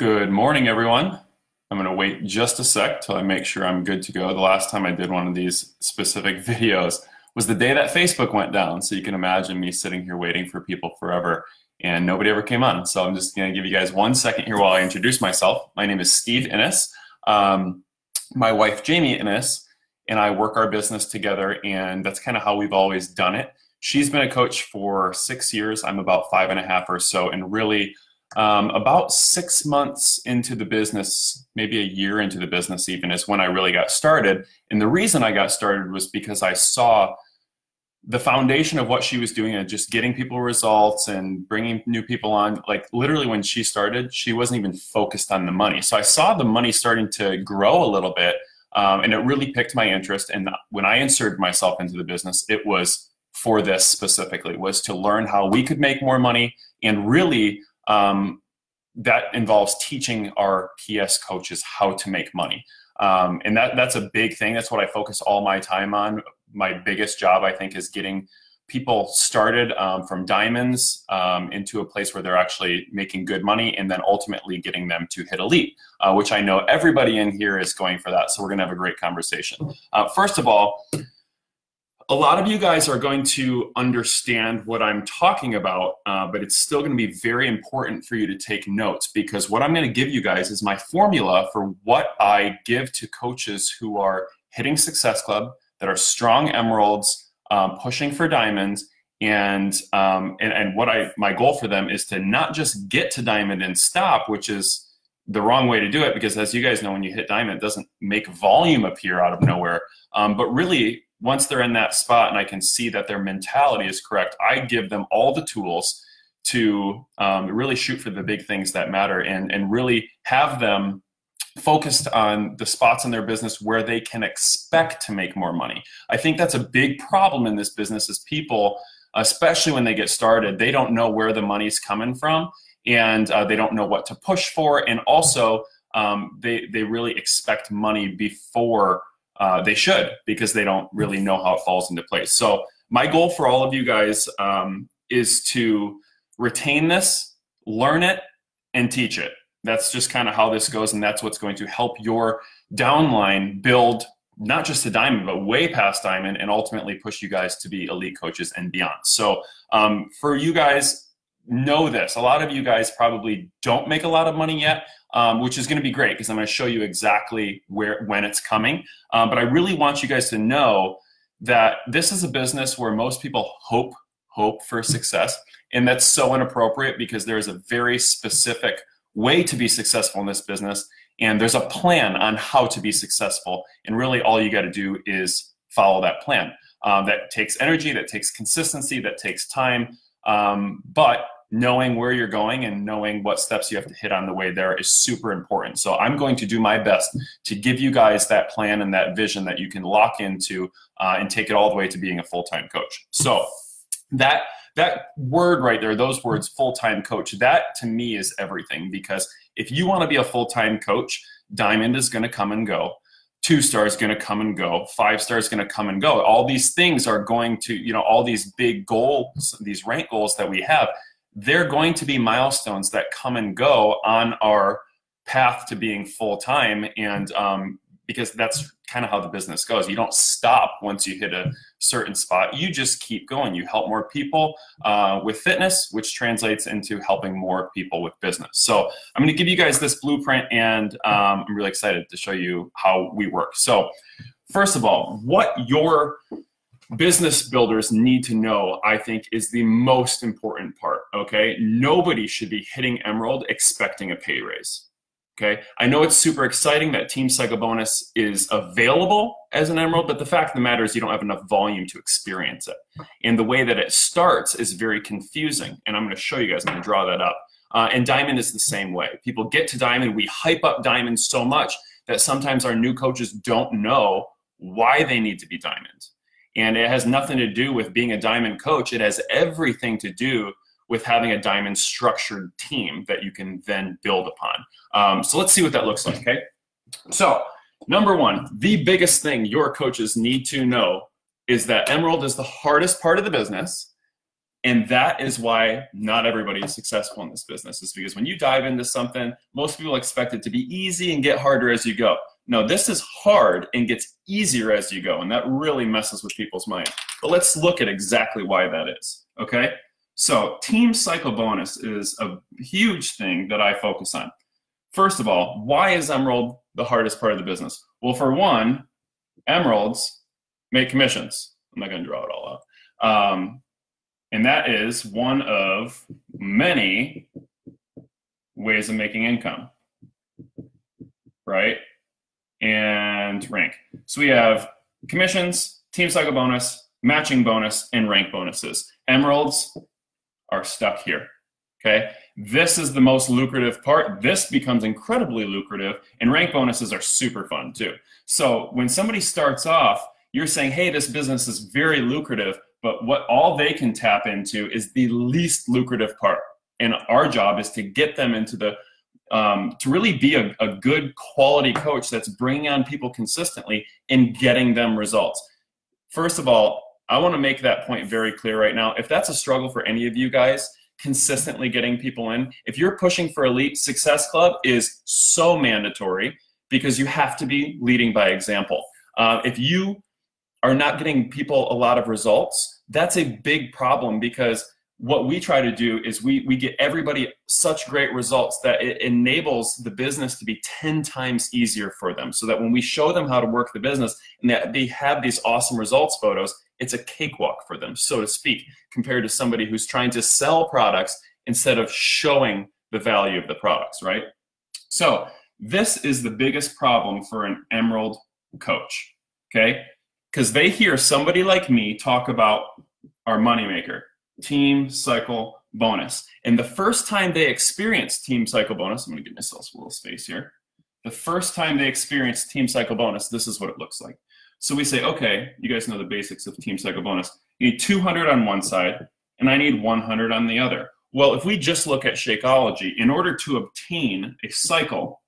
Good morning, everyone. I'm going to wait just a sec till I make sure I'm good to go. The last time I did one of these specific videos was the day that Facebook went down. So you can imagine me sitting here waiting for people forever and nobody ever came on. So I'm just going to give you guys 1 second here while I introduce myself. My name is Steve Innis. My wife, Jamie Innis, and I work our business together, and that's kind of how we've always done it. She's been a coach for 6 years. I'm about 5.5 or so, and really about 6 months into the business, maybe a year into the business even, is when I really got started. And the reason I got started was because I saw the foundation of what she was doing and just getting people results and bringing new people on. Like literally when she started, she wasn't even focused on the money. So I saw the money starting to grow a little bit, and it really piqued my interest. And when I inserted myself into the business, it was for this specifically, was to learn how we could make more money. And really, that involves teaching our PS coaches how to make money. And that's a big thing. That's what I focus all my time on. My biggest job, I think, is getting people started from diamonds into a place where they're actually making good money, and then ultimately getting them to hit elite, which I know everybody in here is going for that. So we're going to have a great conversation. First of all, a lot of you guys are going to understand what I'm talking about, but it's still going to be very important for you to take notes, because what I'm going to give you guys is my formula for what I give to coaches who are hitting Success Club, that are strong emeralds, pushing for diamonds, and what my goal for them is to not just get to diamond and stop, which is the wrong way to do it, because as you guys know, when you hit diamond, it doesn't make volume appear out of nowhere, but really, once they're in that spot and I can see that their mentality is correct, I give them all the tools to really shoot for the big things that matter, and really have them focused on the spots in their business where they can expect to make more money. I think that's a big problem in this business, is people, especially when they get started, they don't know where the money's coming from, and they don't know what to push for, and also they really expect money before they should, because they don't really know how it falls into place. So my goal for all of you guys is to retain this, learn it, and teach it. That's just kind of how this goes, and that's what's going to help your downline build not just to diamond, but way past diamond, and ultimately push you guys to be elite coaches and beyond. So for you guys, know this. A lot of you guys probably don't make a lot of money yet, which is going to be great, because I'm going to show you exactly when it's coming. But I really want you guys to know that this is a business where most people hope for success, and that's so inappropriate, because there is a very specific way to be successful in this business, and there's a plan on how to be successful, and really all you got to do is follow that plan. That takes energy, that takes consistency, that takes time, but knowing where you're going and knowing what steps you have to hit on the way there is super important. So I'm going to do my best to give you guys that plan and that vision that you can lock into and take it all the way to being a full-time coach. So that word right there, those words, full-time coach, that to me is everything, because if you want to be a full-time coach, diamond is going to come and go. 2-star is going to come and go. 5-star is going to come and go. All these things are going to, all these big goals, these rank goals that we have, they're going to be milestones that come and go on our path to being full-time, and because that's kind of how the business goes. You don't stop once you hit a certain spot. You just keep going. You help more people with fitness, which translates into helping more people with business. So I'm going to give you guys this blueprint, and I'm really excited to show you how we work. So first of all, what your business builders need to know, I think, is the most important part, okay? Nobody should be hitting Emerald expecting a pay raise, okay? I know it's super exciting that Team Cycle Bonus is available as an Emerald, but the fact of the matter is you don't have enough volume to experience it. And the way that it starts is very confusing, and I'm going to show you guys. I'm going to draw that up. And Diamond is the same way. People get to Diamond, we hype up Diamond so much that sometimes our new coaches don't know why they need to be Diamond. And it has nothing to do with being a diamond coach. It has everything to do with having a diamond structured team that you can then build upon. So let's see what that looks like, okay? So number one, the biggest thing your coaches need to know is that Emerald is the hardest part of the business, And that is why not everybody is successful in this business, is because when you dive into something, most people expect it to be easy and get harder as you go. No, this is hard and gets easier as you go, and that really messes with people's mind. But let's look at exactly why that is, okay? So team cycle bonus is a huge thing that I focus on. First of all, why is Emerald the hardest part of the business? Well, for one, Emeralds make commissions. I'm not going to draw it all out. And that is one of many ways of making income, right? And rank. So we have commissions, team cycle bonus, matching bonus, and rank bonuses. Emeralds are stuck here, okay? This is the most lucrative part. This becomes incredibly lucrative, and rank bonuses are super fun too. So when somebody starts off, you're saying, hey, this business is very lucrative, but what all they can tap into is the least lucrative part. And our job is to get them into the, to really be a good quality coach that's bringing on people consistently and getting them results. First of all, I want to make that point very clear right now. If that's a struggle for any of you guys, consistently getting people in, if you're pushing for Elite, Success Club is so mandatory because you have to be leading by example. If you are not getting people a lot of results, that's a big problem, because what we try to do is we get everybody such great results that it enables the business to be 10 times easier for them, so that when we show them how to work the business and that they have these awesome results photos, it's a cakewalk for them, so to speak, compared to somebody who's trying to sell products instead of showing the value of the products, right? So this is the biggest problem for an Emerald coach, okay? Because they hear somebody like me talk about our moneymaker, team cycle bonus. And the first time they experience team cycle bonus, I'm going to give myself a little space here. The first time they experience team cycle bonus, this is what it looks like. So we say, okay, you guys know the basics of team cycle bonus. You need 200 on one side, and I need 100 on the other. Well, if we just look at Shakeology, in order to obtain a cycle,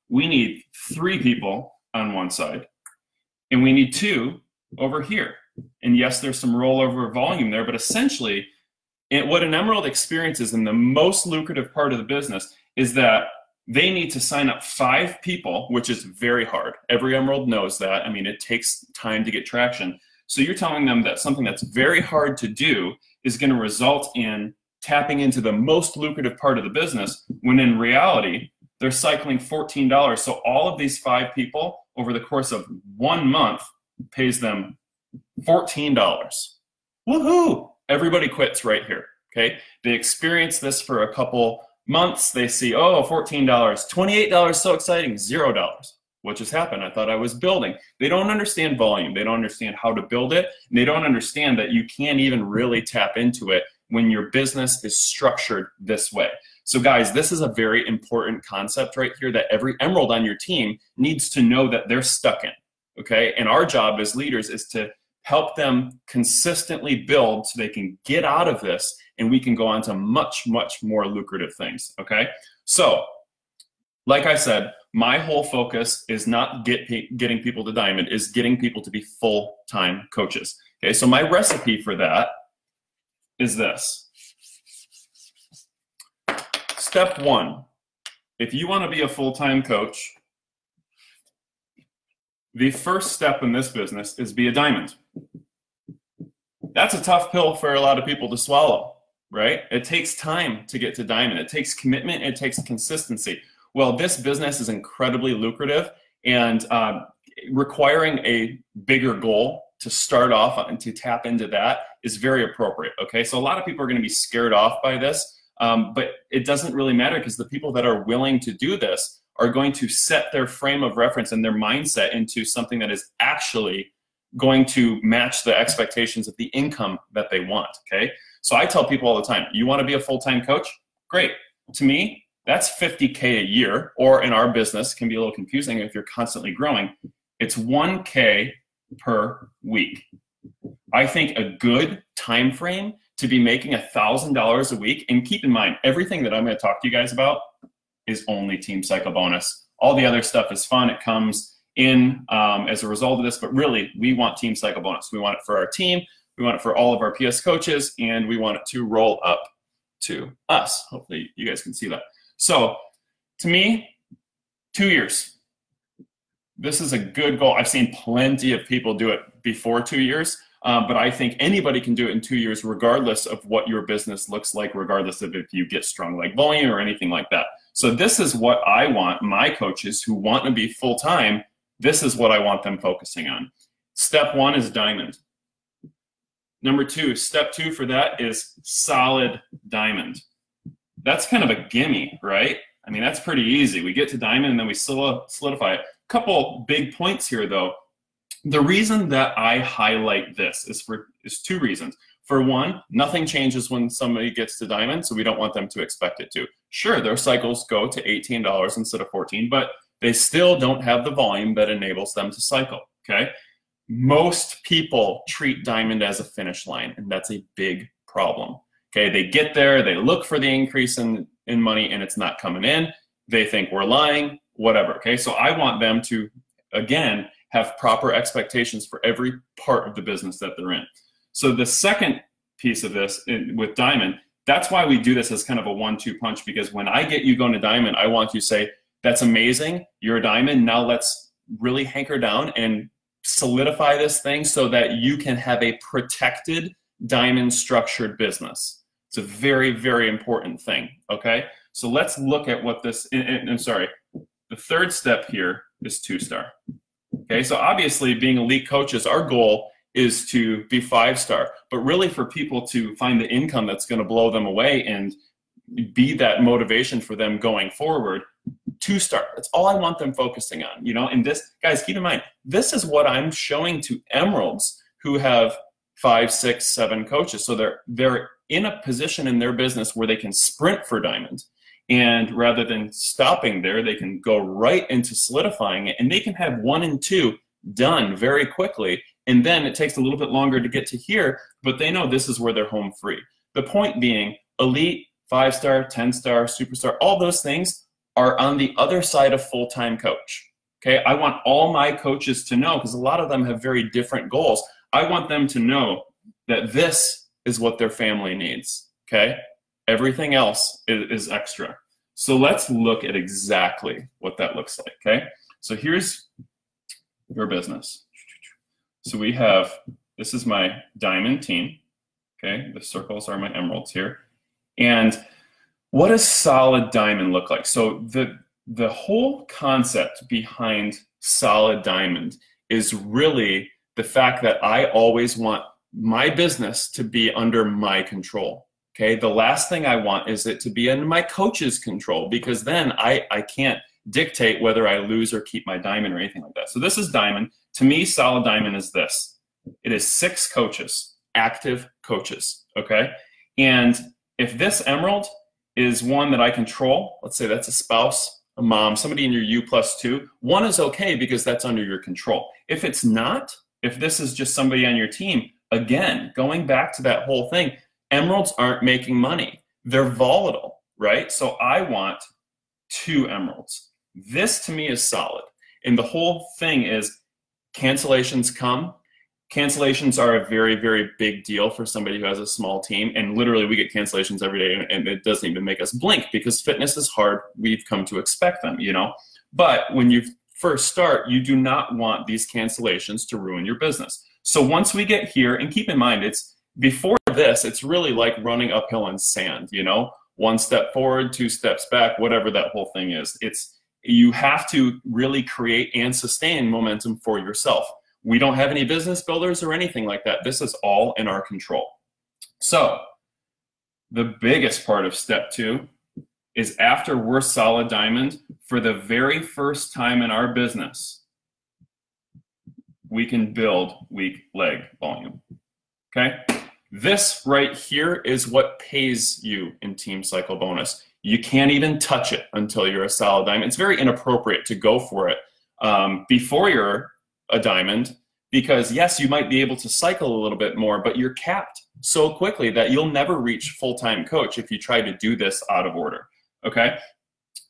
we need 3 people on one side, and we need 2 over here. And yes, there's some rollover volume there, but essentially what an Emerald experiences in the most lucrative part of the business is that they need to sign up 5 people, which is very hard. Every Emerald knows that. I mean, it takes time to get traction. So you're telling them that something that's very hard to do is going to result in tapping into the most lucrative part of the business, when in reality, they're cycling $14. So all of these 5 people over the course of 1 month pays them $14. Woohoo! Everybody quits right here, okay? They experience this for a couple months. They see, oh, $14, $28, so exciting, $0. What just happened? I thought I was building. They don't understand volume. They don't understand how to build it. And they don't understand that you can't even really tap into it when your business is structured this way. So guys, this is a very important concept right here that every Emerald on your team needs to know that they're stuck in, okay? And our job as leaders is to help them consistently build so they can get out of this and we can go on to much, much more lucrative things, okay? So, like I said, my whole focus is not getting people to diamond, is getting people to be full-time coaches, okay? So my recipe for that is this. Step 1, if you want to be a full-time coach, the first step in this business is be a diamond. That's a tough pill for a lot of people to swallow, right? It takes time to get to diamond. It takes commitment. It takes consistency. Well, this business is incredibly lucrative, and requiring a bigger goal to start off and to tap into that is very appropriate, okay? So a lot of people are going to be scared off by this, but it doesn't really matter, because the people that are willing to do this are going to set their frame of reference and their mindset into something that is actually going to match the expectations of the income that they want, okay? So I tell people all the time, you want to be a full-time coach? Great. To me, that's $50K a year, or in our business, can be a little confusing if you're constantly growing, it's $1K per week. I think a good time frame to be making $1,000 a week, and keep in mind, everything that I'm going to talk to you guys about is only team cycle bonus. All the other stuff is fun. It comes in as a result of this, but really we want team cycle bonus. We want it for our team. we want it for all of our PS coaches, and we want it to roll up to us. Hopefully you guys can see that. So to me, 2 years. This is a good goal. I've seen plenty of people do it before 2 years, but I think anybody can do it in 2 years regardless of what your business looks like, regardless of if you get strong leg volume or anything like that. So this is what I want my coaches who want to be full-time, this is what I want them focusing on. Step 1 is diamond. Number 2, step 2 for that is solid diamond. That's kind of a gimme, right? I mean, that's pretty easy. We get to diamond and then we solidify it. Couple big points here though. The reason that I highlight this is 2 reasons. For one, nothing changes when somebody gets to diamond, so we don't want them to expect it to. Sure, their cycles go to $18 instead of $14, but they still don't have the volume that enables them to cycle, okay? Most people treat diamond as a finish line, and that's a big problem, okay? They get there, they look for the increase in money, and it's not coming in. They think we're lying, whatever, okay? So I want them to, again, have proper expectations for every part of the business that they're in. So the second piece of this with diamond, that's why we do this as kind of a 1-2 punch, because when I get you going to diamond, I want you to say, that's amazing, you're a diamond, now let's really hanker down and solidify this thing so that you can have a protected diamond structured business. It's a very, very important thing, okay? So let's look at what this, and sorry, the third step here is 2-star. Okay, so obviously being elite coaches, our goal is to be 5-star, but really for people to find the income that's going to blow them away and be that motivation for them going forward, 2-star. That's all I want them focusing on, you know. And this, guys, keep in mind, this is what I'm showing to emeralds who have 5, 6, 7 coaches. So they're in a position in their business where they can sprint for diamond. And rather than stopping there, they can go right into solidifying it, and they can have 1 and 2 done very quickly. And then it takes a little bit longer to get to here, but they know this is where they're home free. The point being, elite, 5-star, 10-star, superstar, all those things are on the other side of full-time coach. Okay, I want all my coaches to know, because a lot of them have very different goals. I want them to know that this is what their family needs. Okay. Everything else is extra. So let's look at exactly what that looks like, okay? So here's your business. So we have, this is my diamond team, okay? The circles are my emeralds here. And what does solid diamond look like? So the whole concept behind solid diamond is really the fact that I always want my business to be under my control. Okay, the last thing I want is it to be in my coach's control, because then I can't dictate whether I lose or keep my diamond or anything like that. So this is diamond. To me, solid diamond is this. It is 6 coaches, active coaches, okay? And if this emerald is one that I control, let's say that's a spouse, a mom, somebody in your U+2, 1 is okay because that's under your control. If it's not, if this is just somebody on your team, again, going back to that whole thing, emeralds aren't making money. They're volatile, right? So I want 2 emeralds. This to me is solid. And the whole thing is cancellations come. Cancellations are a very, very big deal for somebody who has a small team. And literally we get cancellations every day, and it doesn't even make us blink because fitness is hard. We've come to expect them, you know. But when you first start, you do not want these cancellations to ruin your business. So once we get here, and keep in mind, before this, it's really like running uphill in sand, you know, 1 step forward, 2 steps back, whatever that whole thing is. You have to really create and sustain momentum for yourself. We don't have any business builders or anything like that. This is all in our control. So the biggest part of step 2 is after we're solid diamond, for the very first time in our business, we can build weak leg volume, okay? This right here is what pays you in Team Cycle Bonus. You can't even touch it until you're a solid diamond. It's very inappropriate to go for it before you're a diamond, because yes, you might be able to cycle a little bit more, but you're capped so quickly that you'll never reach full-time coach if you try to do this out of order, okay?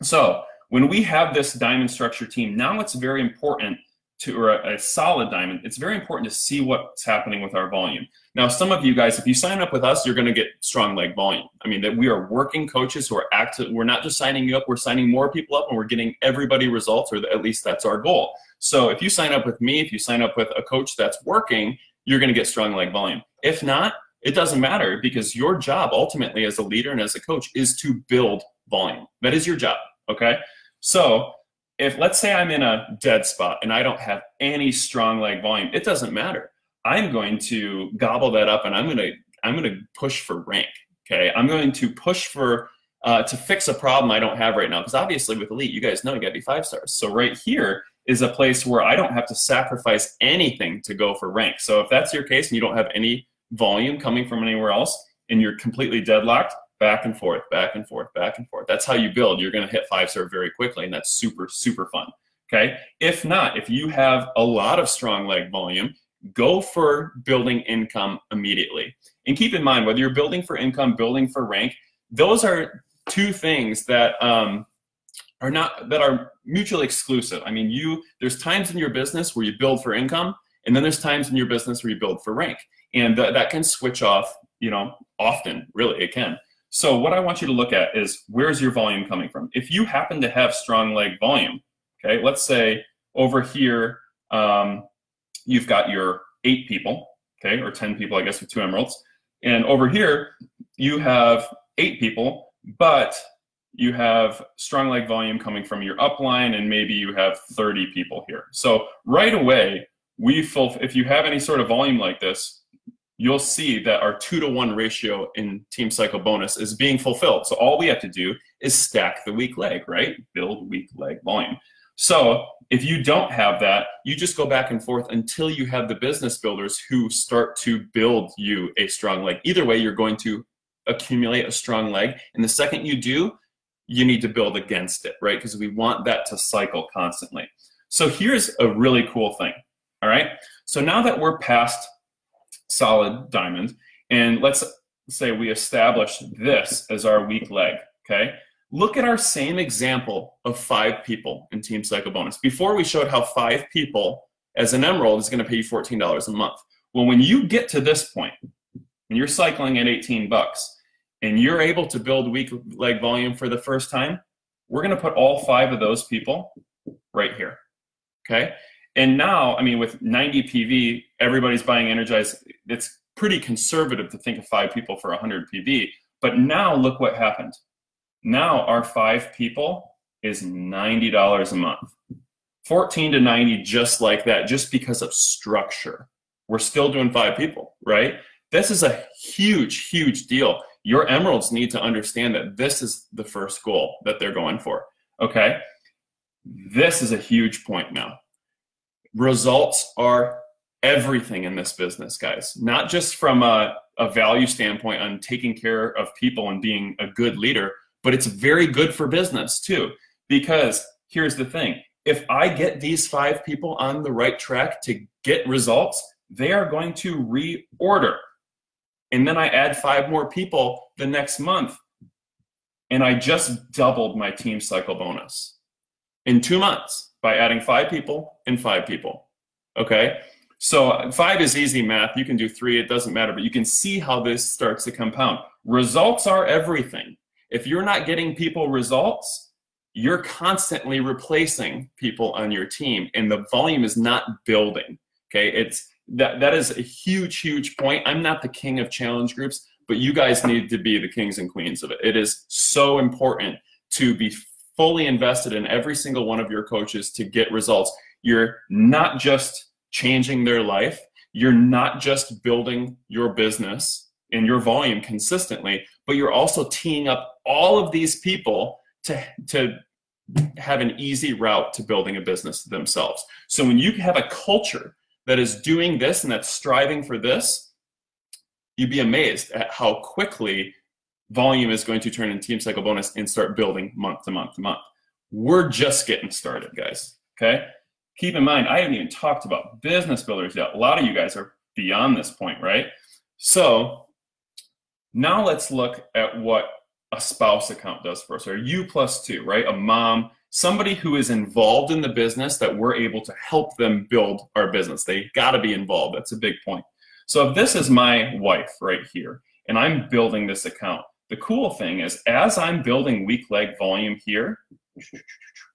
So when we have this diamond structure team, now it's very important or a solid diamond, it's very important to see what's happening with our volume. Now, some of you guys, if you sign up with us, you're going to get strong leg volume. I mean, that we are working coaches who are active. We're not just signing you up, we're signing more people up, and we're getting everybody results, or at least that's our goal. So if you sign up with me, if you sign up with a coach that's working, you're going to get strong leg volume. If not, it doesn't matter, because your job ultimately as a leader and as a coach is to build volume. That is your job, okay? So if, let's say I'm in a dead spot and I don't have any strong leg volume, it doesn't matter. I'm going to gobble that up, and I'm going to push for rank, okay? I'm going to push for, to fix a problem I don't have right now, because obviously with Elite, you guys know you got to be 5 stars. So right here is a place where I don't have to sacrifice anything to go for rank. So if that's your case and you don't have any volume coming from anywhere else and you're completely deadlocked, back and forth, back and forth, back and forth. That's how you build. You're going to hit 5-star very quickly, and that's super, super fun, okay? If not, if you have a lot of strong leg volume, go for building income immediately. And keep in mind, whether you're building for income, building for rank, those are two things that are mutually exclusive. I mean, there's times in your business where you build for income, and then there's times in your business where you build for rank. And that can switch off, you know, often, really, it can. So what I want you to look at is, where's your volume coming from? If you happen to have strong leg volume, okay, let's say over here, you've got your 8 people, okay, or 10 people, I guess, with 2 emeralds. And over here, you have 8 people, but you have strong leg volume coming from your upline, and maybe you have 30 people here. So right away, if you have any sort of volume like this, you'll see that our 2-to-1 ratio in Team Cycle Bonus is being fulfilled. So all we have to do is stack the weak leg, right? Build weak leg volume. So if you don't have that, you just go back and forth until you have the business builders who start to build you a strong leg. Either way, you're going to accumulate a strong leg. And the second you do, you need to build against it, right? Because we want that to cycle constantly. So here's a really cool thing, all right? So now that we're past solid diamond, and let's say we establish this as our weak leg, okay? Look at our same example of 5 people in Team Cycle Bonus. Before, we showed how 5 people as an emerald is going to pay you $14 a month. Well, when you get to this point, and you're cycling at 18 bucks, and you're able to build weak leg volume for the first time, we're going to put all 5 of those people right here, okay? And now, I mean, with 90 PV, everybody's buying Energize. It's pretty conservative to think of 5 people for 100 PV. But now look what happened. Now our 5 people is $90 a month. 14 to 90 just like that, just because of structure. We're still doing 5 people, right? This is a huge, huge deal. Your emeralds need to understand that this is the first goal that they're going for, okay? This is a huge point now. Results are everything in this business, guys. Not just from a value standpoint on taking care of people and being a good leader, but it's very good for business too. Because here's the thing. If I get these 5 people on the right track to get results, they are going to reorder. And then I add 5 more people the next month, and I just doubled my Team Cycle Bonus in 2 months. By adding 5 people and 5 people, okay? So 5 is easy math. You can do 3, it doesn't matter, but you can see how this starts to compound. Results are everything. If you're not getting people results, you're constantly replacing people on your team, and the volume is not building, okay? That is a huge, huge point. I'm not the king of challenge groups, but you guys need to be the kings and queens of it. It is so important to be fully invested in every single one of your coaches to get results. You're not just changing their life. You're not just building your business and your volume consistently, but you're also teeing up all of these people to have an easy route to building a business themselves. So when you have a culture that is doing this and that's striving for this, you'd be amazed at how quickly volume is going to turn in Team Cycle Bonus and start building month to month to month. We're just getting started, guys, okay? Keep in mind, I haven't even talked about business builders yet. A lot of you guys are beyond this point, right? So now let's look at what a spouse account does for us, or U+2, right? A mom, somebody who is involved in the business that we're able to help them build our business. They got to be involved. That's a big point. So if this is my wife right here, and I'm building this account, the cool thing is as I'm building weak leg volume here,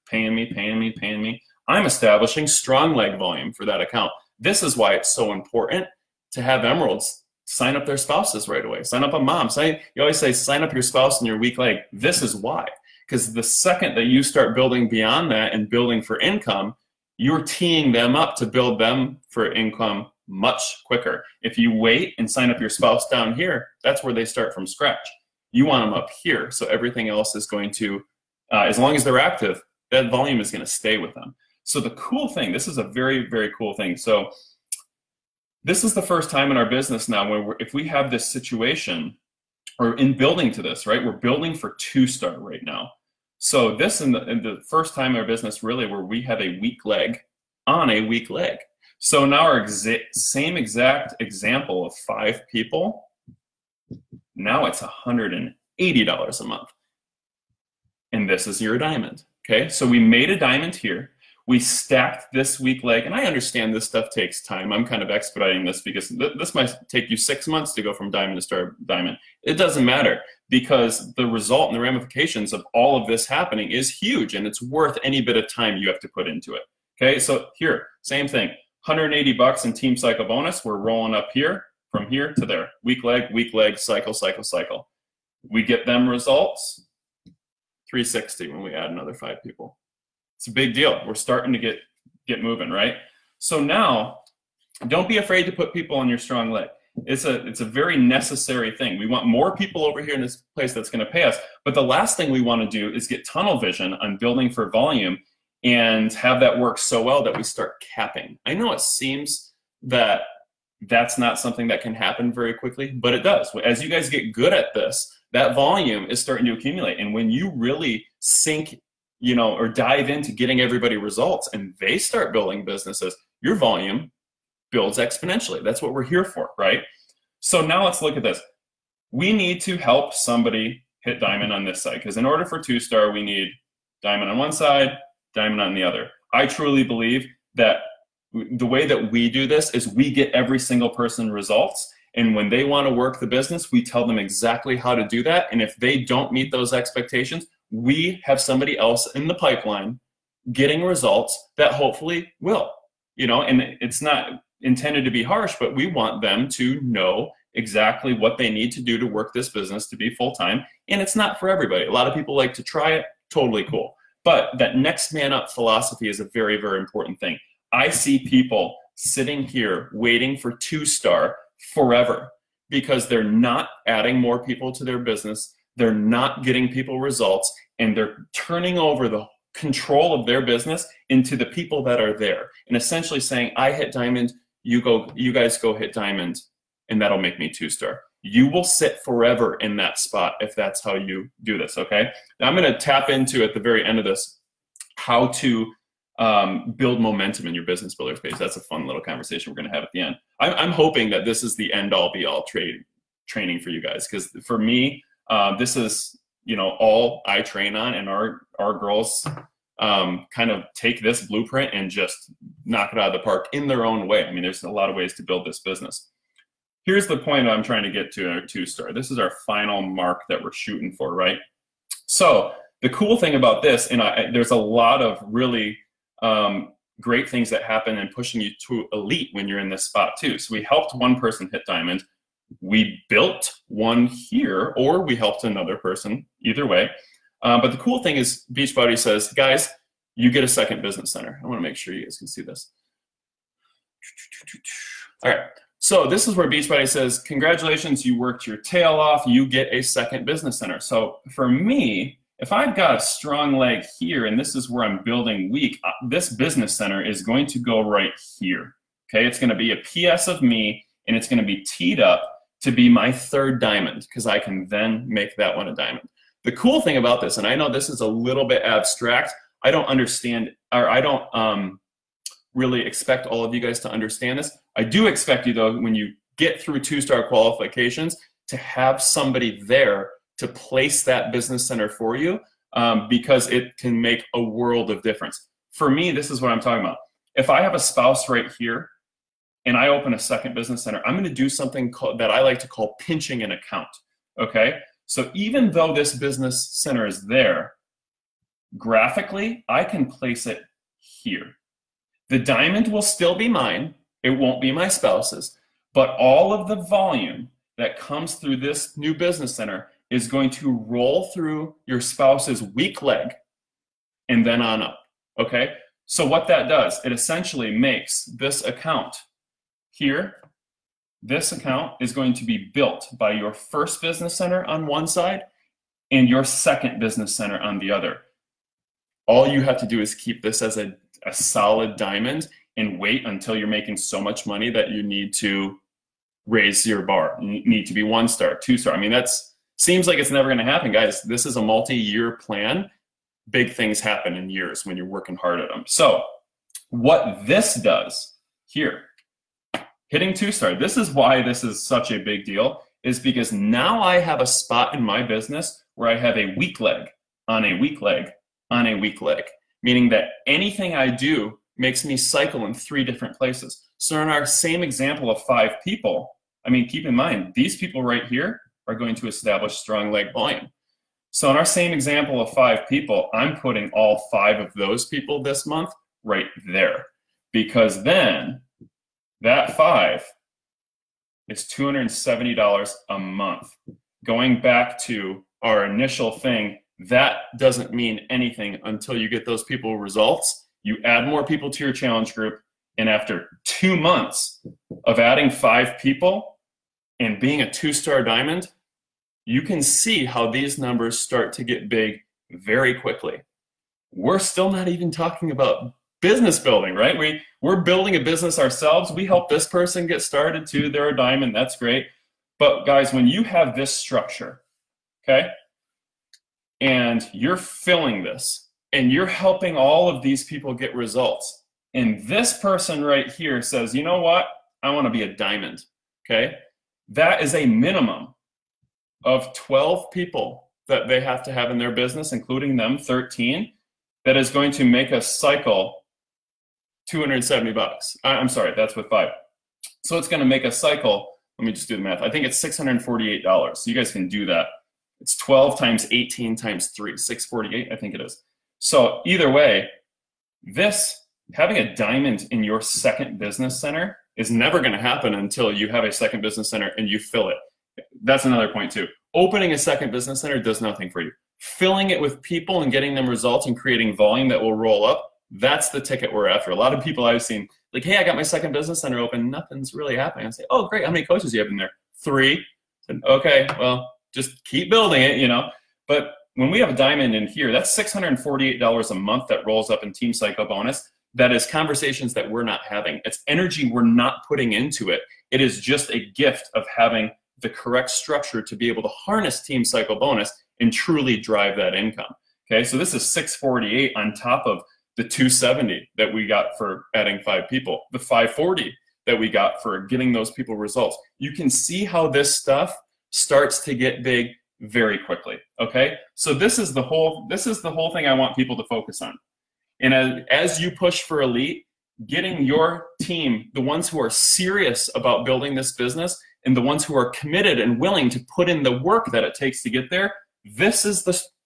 paying me, I'm establishing strong leg volume for that account. This is why it's so important to have emeralds sign up their spouses right away. Sign up a mom. You always say, sign up your spouse and your weak leg. This is why. Because the second that you start building beyond that and building for income, you're teeing them up to build them for income much quicker. If you wait and sign up your spouse down here, that's where they start from scratch. You want them up here, so everything else is going to, as long as they're active, that volume is going to stay with them. So the cool thing, this is a very, very cool thing. So this is the first time in our business now where if we have this situation, or in building to this, right, we're building for 2-star right now. So this in the first time in our business really where we have a weak leg on a weak leg. So now our same exact example of 5 people, now it's $180 a month. And this is your diamond, okay? So we made a diamond here. We stacked this weak leg, and I understand this stuff takes time. I'm kind of expediting this because this might take you 6 months to go from diamond to star diamond. It doesn't matter because the result and the ramifications of all of this happening is huge, and it's worth any bit of time you have to put into it. Okay, so here, same thing, 180 bucks in Team Cycle bonus. We're rolling up here from here to there. Weak leg, cycle, cycle, cycle. We get them results, 360 when we add another 5 people. It's a big deal. We're starting to get moving, right? So now, don't be afraid to put people on your strong leg. It's a very necessary thing. We want more people over here in this place that's going to pay us. But the last thing we want to do is get tunnel vision on building for volume and have that work so well that we start capping. I know it seems that that's not something that can happen very quickly, but it does. As you guys get good at this, that volume is starting to accumulate. And when you really sink, or dive into getting everybody results and they start building businesses, your volume builds exponentially. That's what we're here for, right? So now let's look at this. We need to help somebody hit diamond on this side because in order for 2-star, we need diamond on one side, diamond on the other. I truly believe that the way that we do this is we get every single person results. And when they want to work the business, we tell them exactly how to do that. And if they don't meet those expectations, we have somebody else in the pipeline getting results that hopefully will, and it's not intended to be harsh, but we want them to know exactly what they need to do to work this business to be full-time. And it's not for everybody. A lot of people like to try it, totally cool. But that next man up philosophy is a very, very important thing. I see people sitting here waiting for 2-star forever because they're not adding more people to their business. They're not getting people results, and they're turning over the control of their business into the people that are there, and essentially saying, I hit diamond, you guys go hit diamond, and that'll make me 2-star. You will sit forever in that spot if that's how you do this, okay? Now I'm gonna tap into, at the very end of this, how to build momentum in your business builders page. That's a fun little conversation we're gonna have at the end. I'm hoping that this is the end all be all training for you guys, because for me, this is all I train on, and our girls kind of take this blueprint and just knock it out of the park in their own way. I mean, there's a lot of ways to build this business. Here's the point I'm trying to get to in our 2-star. This is our final mark that we're shooting for, right? So the cool thing about this, and there's a lot of really great things that happen in pushing you to elite when you're in this spot too. So we helped one person hit diamond. We built one here, or we helped another person, either way. But the cool thing is Beachbody says, guys, you get a second business center. I want to make sure you guys can see this. All right, so this is where Beachbody says, congratulations, you worked your tail off, you get a second business center. So for me, if I've got a strong leg here, and this is where I'm building weak, this business center is going to go right here, okay? It's gonna be a PS of me, and it's gonna be teed up to be my 3rd diamond, because I can then make that one a diamond. The cool thing about this, and I know this is a little bit abstract, I don't understand, or I don't really expect all of you guys to understand this. I do expect you though, when you get through 2-star qualifications, to have somebody there to place that business center for you, because it can make a world of difference. For me, this is what I'm talking about. If I have a spouse right here and I open a second business center, I'm going to do something that I like to call pinching an account. Okay? So even though this business center is there, graphically, I can place it here. The diamond will still be mine. It won't be my spouse's. But all of the volume that comes through this new business center is going to roll through your spouse's weak leg and then on up. Okay? So what that does, it essentially makes this account here, this account is going to be built by your first business center on one side and your second business center on the other. All you have to do is keep this as a solid diamond and wait until you're making so much money that you need to raise your bar. You need to be 1-star, 2-star. I mean, that's seems like it's never going to happen, guys. This is a multi-year plan. Big things happen in years when you're working hard at them. So what this does here, hitting 2-star, this is why this is such a big deal, is because now I have a spot in my business where I have a weak leg on a weak leg on a weak leg, meaning that anything I do makes me cycle in 3 different places. So in our same example of 5 people, I mean, keep in mind, these people right here are going to establish strong leg volume. So in our same example of 5 people, I'm putting all 5 of those people this month right there, because then that 5 is $270 a month. Going back to our initial thing, that doesn't mean anything until you get those people results. You add more people to your challenge group, and after 2 months of adding 5 people and being a 2-star diamond, you can see how these numbers start to get big very quickly. We're still not even talking about business building, right? We're building a business ourselves. We help this person get started too. They're a diamond. That's great. But guys, when you have this structure, okay, and you're filling this, and you're helping all of these people get results, and this person right here says, you know what? I want to be a diamond, okay? That is a minimum of 12 people that they have to have in their business, including them, 13, that is going to make us cycle $270. I'm sorry, that's with 5. So it's going to make us cycle, let me just do the math. I think it's $648. So you guys can do that. It's 12 times 18 times 3, 648, I think it is. So either way, this, having a diamond in your second business center is never going to happen until you have a second business center and you fill it. That's another point too. Opening a second business center does nothing for you. Filling it with people and getting them results and creating volume that will roll up, that's the ticket we're after. A lot of people I've seen, like, hey, I got my second business center open, nothing's really happening. I say, oh, great, how many coaches do you have in there? 3. I said, okay, well, just keep building it, you know. But when we have a diamond in here, that's $648 a month that rolls up in Team Psycho bonus. That is conversations that we're not having. It's energy we're not putting into it. It is just a gift of having the correct structure to be able to harness Team Psycho bonus and truly drive that income. Okay, so this is 648 on top of the 270 that we got for adding 5 people, the 540 that we got for getting those people results. You can see how this stuff starts to get big very quickly. Okay, so this is the whole thing I want people to focus on. And as you push for elite, getting your team, the ones who are serious about building this business and the ones who are committed and willing to put in the work that it takes to get there, this is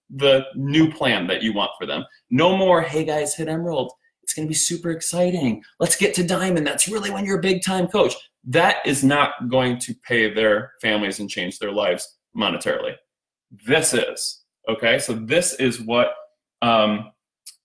the new plan that you want for them. No more, hey guys, hit Emerald. It's going to be super exciting. Let's get to Diamond. That's really when you're a big time coach. That is not going to pay their families and change their lives monetarily. This is, okay? So this is what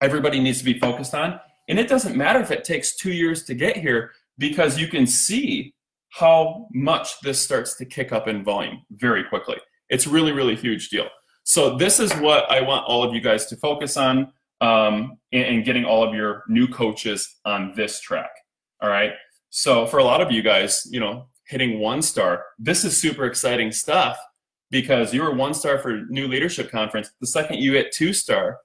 everybody needs to be focused on. And it doesn't matter if it takes 2 years to get here, because you can see how much this starts to kick up in volume very quickly. It's really, really huge deal. So this is what I want all of you guys to focus on, and getting all of your new coaches on this track, all right? So for a lot of you guys, you know, hitting 1-star, this is super exciting stuff, because you were 1-star for New Leadership Conference. The second you hit 2-star,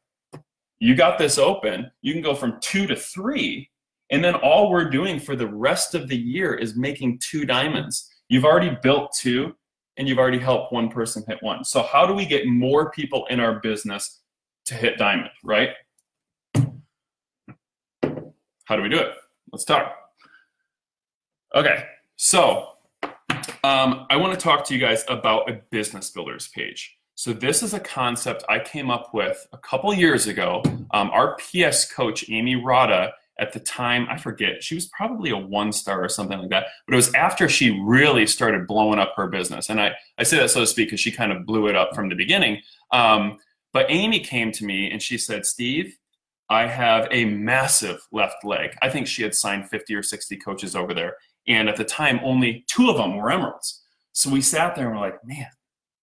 you got this open, you can go from 2 to 3, and then all we're doing for the rest of the year is making 2 diamonds. You've already built 2, and you've already helped one person hit one. So how do we get more people in our business to hit diamond, right? How do we do it? Let's talk. Okay, so I want to talk to you guys about a business builders page. So this is a concept I came up with a couple years ago. Our PS coach, Amy Rada, at the time, I forget, she was probably a 1-star or something like that, but it was after she really started blowing up her business. And I say that so to speak because she kind of blew it up from the beginning. But Amy came to me and she said, Steve, I have a massive left leg. I think she had signed 50 or 60 coaches over there. And at the time, only 2 of them were emeralds. So we sat there and we're like, man,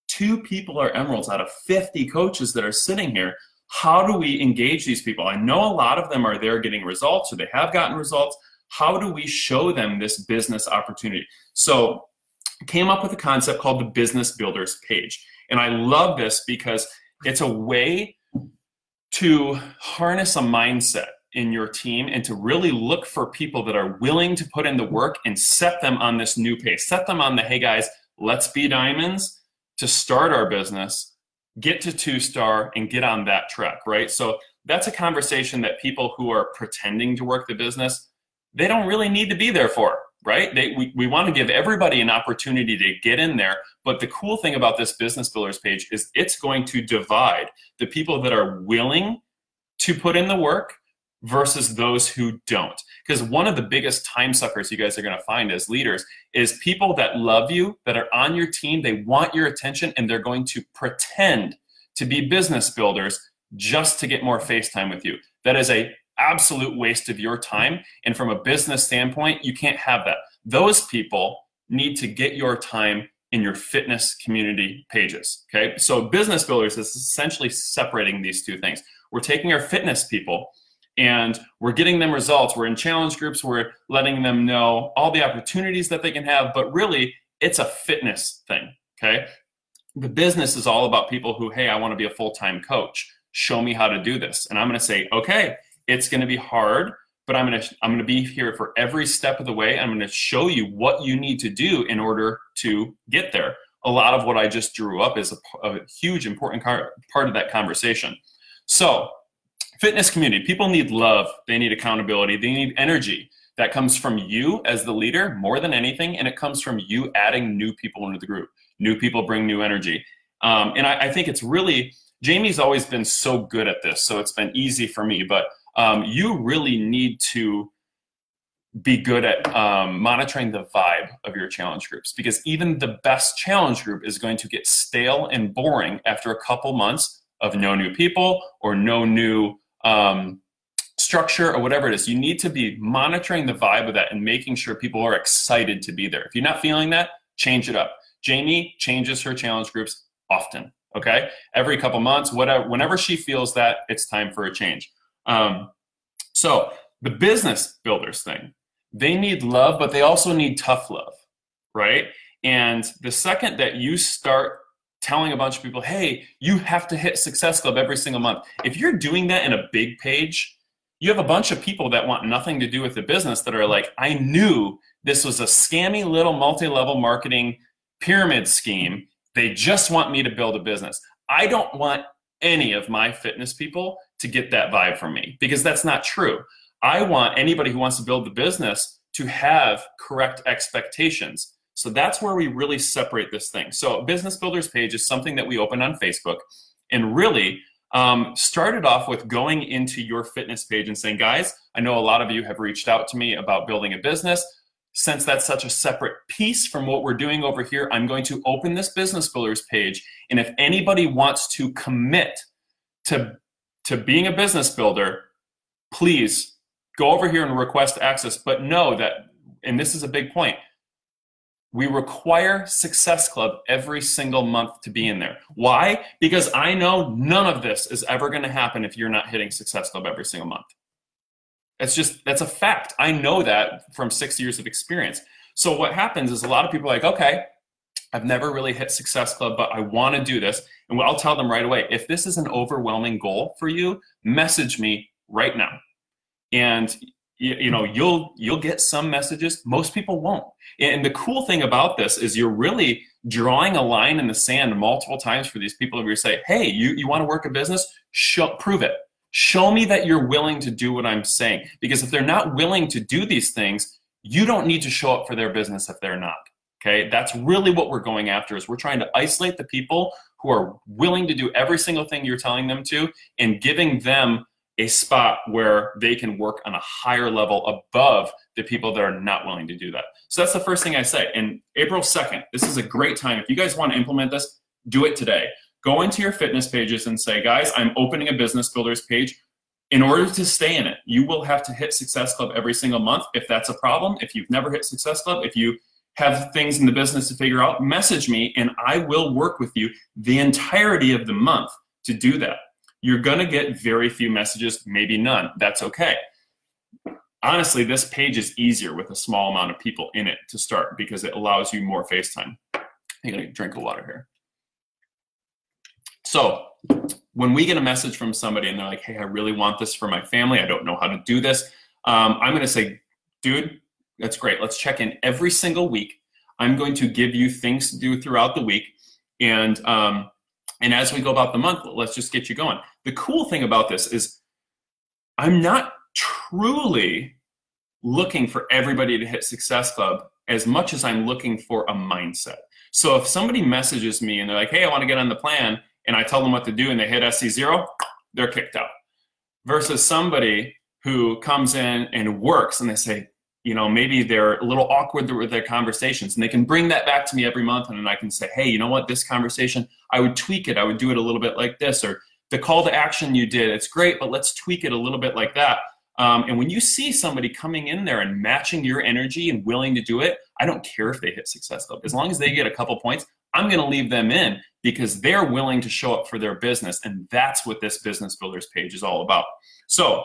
2 people are emeralds out of 50 coaches that are sitting here. How do we engage these people? I know a lot of them are there getting results, or they have gotten results. How do we show them this business opportunity? So I came up with a concept called the Business Builders page. And I love this because it's a way to harness a mindset in your team and to really look for people that are willing to put in the work and set them on this new pace. Set them on the, hey guys, let's be diamonds to start our business, get to 2-star, and get on that track, right? So that's a conversation that people who are pretending to work the business, they don't really need to be there for, right? We want to give everybody an opportunity to get in there. But the cool thing about this Business Builders page is it's going to divide the people that are willing to put in the work versus those who don't. Because one of the biggest time suckers you guys are going to find as leaders is people that love you, that are on your team, they want your attention, and they're going to pretend to be business builders just to get more face time with you. That is an absolute waste of your time. And from a business standpoint, you can't have that. Those people need to get your time in your fitness community pages, okay? So Business Builders is essentially separating these 2 things. We're taking our fitness people and we're getting them results. We're in challenge groups. We're letting them know all the opportunities that they can have, but really it's a fitness thing, okay? The business is all about people who, hey, I want to be a full-time coach. Show me how to do this. And I'm going to say, okay, it's going to be hard, but I'm going to be here for every step of the way. I'm going to show you what you need to do in order to get there. A lot of what I just drew up is a huge, important part of that conversation. So, fitness community, people need love, they need accountability, they need energy. That comes from you as the leader more than anything, and it comes from you adding new people into the group. New people bring new energy. And I think it's really, Jamie's always been so good at this, so it's been easy for me, but you really need to be good at monitoring the vibe of your challenge groups, because even the best challenge group is going to get stale and boring after a couple months of no new people or no new structure or whatever it is. You need to be monitoring the vibe of that and making sure people are excited to be there. If you're not feeling that, change it up. Jamie changes her challenge groups often, okay? Every couple months, whatever, whenever she feels that, it's time for a change. So the business builders thing, they need love, but they also need tough love, right? And the second that you start telling a bunch of people, hey, you have to hit Success Club every single month. If you're doing that in a big page, you have a bunch of people that want nothing to do with the business that are like, I knew this was a scammy little multi-level marketing pyramid scheme. They just want me to build a business. I don't want any of my fitness people to get that vibe from me, because that's not true. I want anybody who wants to build the business to have correct expectations. So that's where we really separate this thing. So Business Builders page is something that we opened on Facebook, and really started off with going into your fitness page and saying, guys, I know a lot of you have reached out to me about building a business. Since that's such a separate piece from what we're doing over here, I'm going to open this Business Builders page. And if anybody wants to commit to being a business builder, please go over here and request access. But know that, and this is a big point, we require Success Club every single month to be in there. Why? Because I know none of this is ever going to happen if you're not hitting Success Club every single month. That's a fact. I know that from 6 years of experience. So what happens is a lot of people are like, okay, I've never really hit Success Club, but I want to do this. And I'll tell them right away, if this is an overwhelming goal for you, message me right now. And you know, you'll get some messages. Most people won't. And the cool thing about this is you're really drawing a line in the sand multiple times for these people where you say, hey, you want to work a business? Prove it. Show me that you're willing to do what I'm saying. Because if they're not willing to do these things, you don't need to show up for their business if they're not. Okay, that's really what we're going after, is we're trying to isolate the people who are willing to do every single thing you're telling them to, and giving them a spot where they can work on a higher level above the people that are not willing to do that. So that's the first thing I say. And April 2nd, this is a great time. If you guys want to implement this, do it today. Go into your fitness pages and say, guys, I'm opening a business builders page. In order to stay in it, you will have to hit Success Club every single month. If that's a problem, if you've never hit Success Club, if you have things in the business to figure out, message me and I will work with you the entirety of the month to do that. You're gonna get very few messages, maybe none. That's okay. Honestly, this page is easier with a small amount of people in it to start because it allows you more face time. I'm gonna drink of water here. So when we get a message from somebody and they're like, hey, I really want this for my family, I don't know how to do this, I'm gonna say, dude, that's great. Let's check in every single week. I'm going to give you things to do throughout the week. And as we go about the month, let's just get you going. The cool thing about this is I'm not truly looking for everybody to hit Success Club as much as I'm looking for a mindset. So if somebody messages me and they're like, hey, I want to get on the plan, and I tell them what to do and they hit SC0, they're kicked out. Versus somebody who comes in and works and they say, you know, maybe they're a little awkward with their conversations, and they can bring that back to me every month, and then I can say, hey, you know what, this conversation, I would tweak it. I would do it a little bit like this, or the call to action you did, it's great, but let's tweak it a little bit like that. And when you see somebody coming in there and matching your energy and willing to do it, I don't care if they hit Success Club. As long as they get a couple points, I'm going to leave them in because they're willing to show up for their business, and that's what this Business Builders page is all about. So,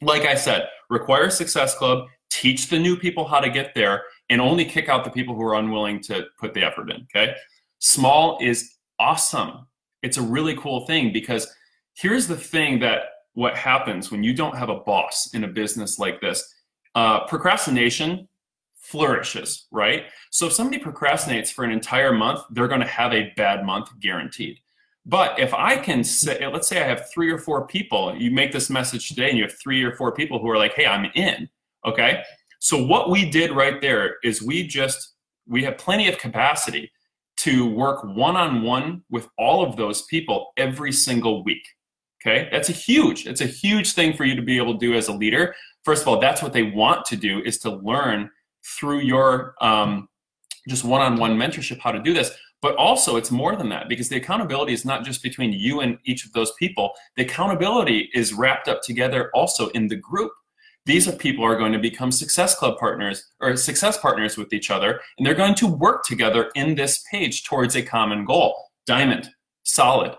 like I said, require Success Club, teach the new people how to get there, and only kick out the people who are unwilling to put the effort in, okay? Small is awesome. It's a really cool thing, because here's the thing that what happens when you don't have a boss in a business like this. Procrastination flourishes, right? So if somebody procrastinates for an entire month, they're going to have a bad month guaranteed. But if I can say, let's say I have 3 or 4 people, you make this message today and you have 3 or 4 people who are like, hey, I'm in. Okay, so what we did right there is we have plenty of capacity to work one-on-one with all of those people every single week. Okay, it's a huge thing for you to be able to do as a leader. First of all, that's what they want to do, is to learn through your just one-on-one mentorship how to do this. But also it's more than that, because the accountability is not just between you and each of those people. The accountability is wrapped up together also in the group. These are people who are going to become Success Club partners or success partners with each other, and they're going to work together in this page towards a common goal. Diamond, solid,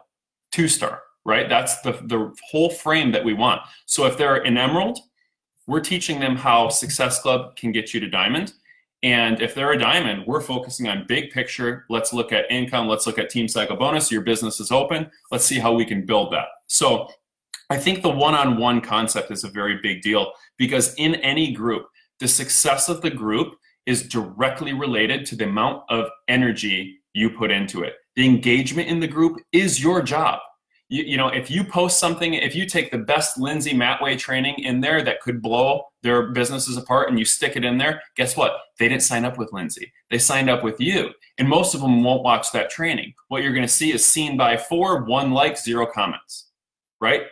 2-star, right? That's the whole frame that we want. So if they're an emerald, we're teaching them how Success Club can get you to diamond. And if they're a diamond, we're focusing on big picture. Let's look at income. Let's look at team cycle bonus. Your business is open. Let's see how we can build that. So I think the one-on-one concept is a very big deal, because in any group, the success of the group is directly related to the amount of energy you put into it. The engagement in the group is your job. You know, if you post something, if you take the best Lindsay Matway training in there that could blow their businesses apart and you stick it in there, guess what? They didn't sign up with Lindsay. They signed up with you. And most of them won't watch that training. What you're going to see is seen by 4, 1 like, 0 comments, right?